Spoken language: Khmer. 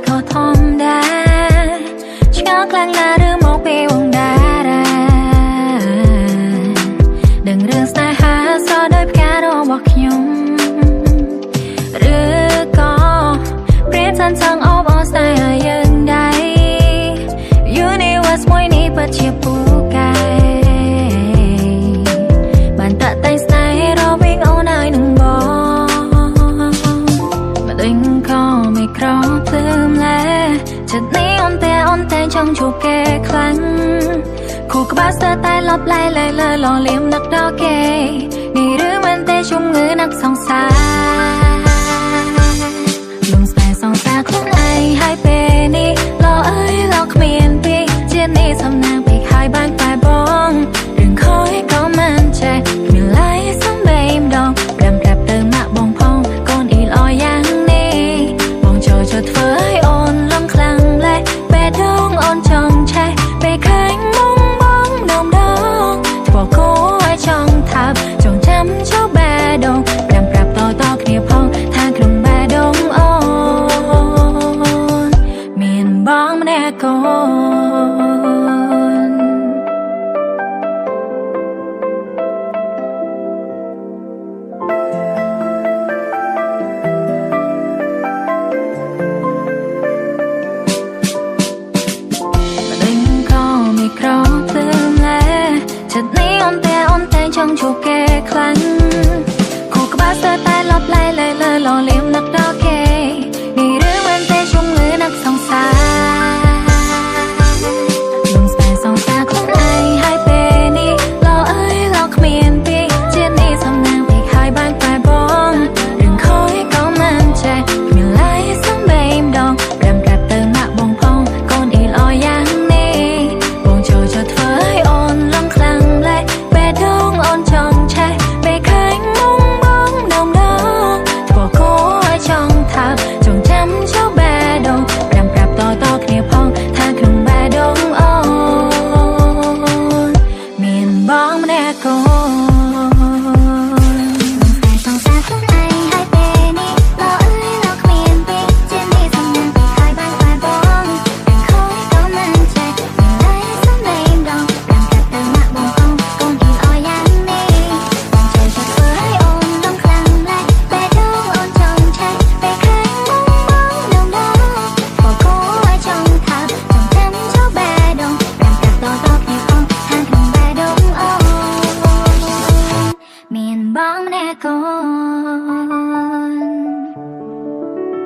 ខុសធម្មតាឆ្ងល់ខ្លាំងណាស់ឬមកពីវងតារាដឹងរឿងស្នេហាសដោយផ្ការបស់ខ្ញុំឬក៏ព្រានសានសងអបអរស្នេហាយើងដែរ Universe មួយនេះពិតជាពូកែបានតាក់តែងស្នេហ៍រវាងអូនហើយនឹងបងមកដេញក៏មិនក្រភ្លើមលែចិត្តនេះអូនតែចង់ជួបគេខ្លាំងគូក្បាលស្ទើរតែលប់លែលើលងលៀមនឹកដល់គេនេះឬមិនទេជំងឺណាក់សង្សារលំស្នេហ៍សង្សារខ្លួនឯងហើយពេលនេះលោអើយលោគ្មានពីជាតិនេះសំណាងពេកហើយបានតែបងរឿងខូចក៏មិនចេះគ្មានឡាយសំបីម្ដងប្រាំប្រាប់ទៅម៉ាក់បងផងកូនអ៊ីល្អយ៉ាងនេះបងចូលធ្វើឲ្យអូនលំខ្លាំងលែពេលដងអូនចង់ឆេះពេលឃើញបងដងធ្វើគោឲ្យចង់ថាបចង់ចាំចូលបែដងប្រាំប្រាប់តគ្នាផងថាក្នុងបែដងអូនមានបងម្នាក់កូនក្រភ្លើមលែចិត្តនេះអូនតែចង់ជួបគេខ្លាំងគូក្បាលស្ទើរតែលប់លែលើលងលៀមនឹកដល់គេនេះរឿងមិនទេជំងឺណាក់សង្សារលំស្នេហ៍សង្សារខ្លួនឯងហើយពេលនេះលោអើយលោគ្មានពីជាតិនេះសំណាងពេកហើយបានតែបងរឿងខូចក៏មិនចេះគ្មានឡាយសំបីម្ដងប្រាំប្រាប់ទៅម៉ាក់បងផងកូនអ៊ីល្អយ៉ាងធ្វើឲ្យអូនលំខ្លាំងលែពេលដងអូនចង់ឆេះពេលឃើញបងដងធ្វើគោឲ្យចង់ថាបចង់ចាំចូលបែដងប្រាំប្រាប់តគ្នាផងថាក្នុងបែដងអូនមានបងម្នាក់កូនមានបងម្នាក់កូន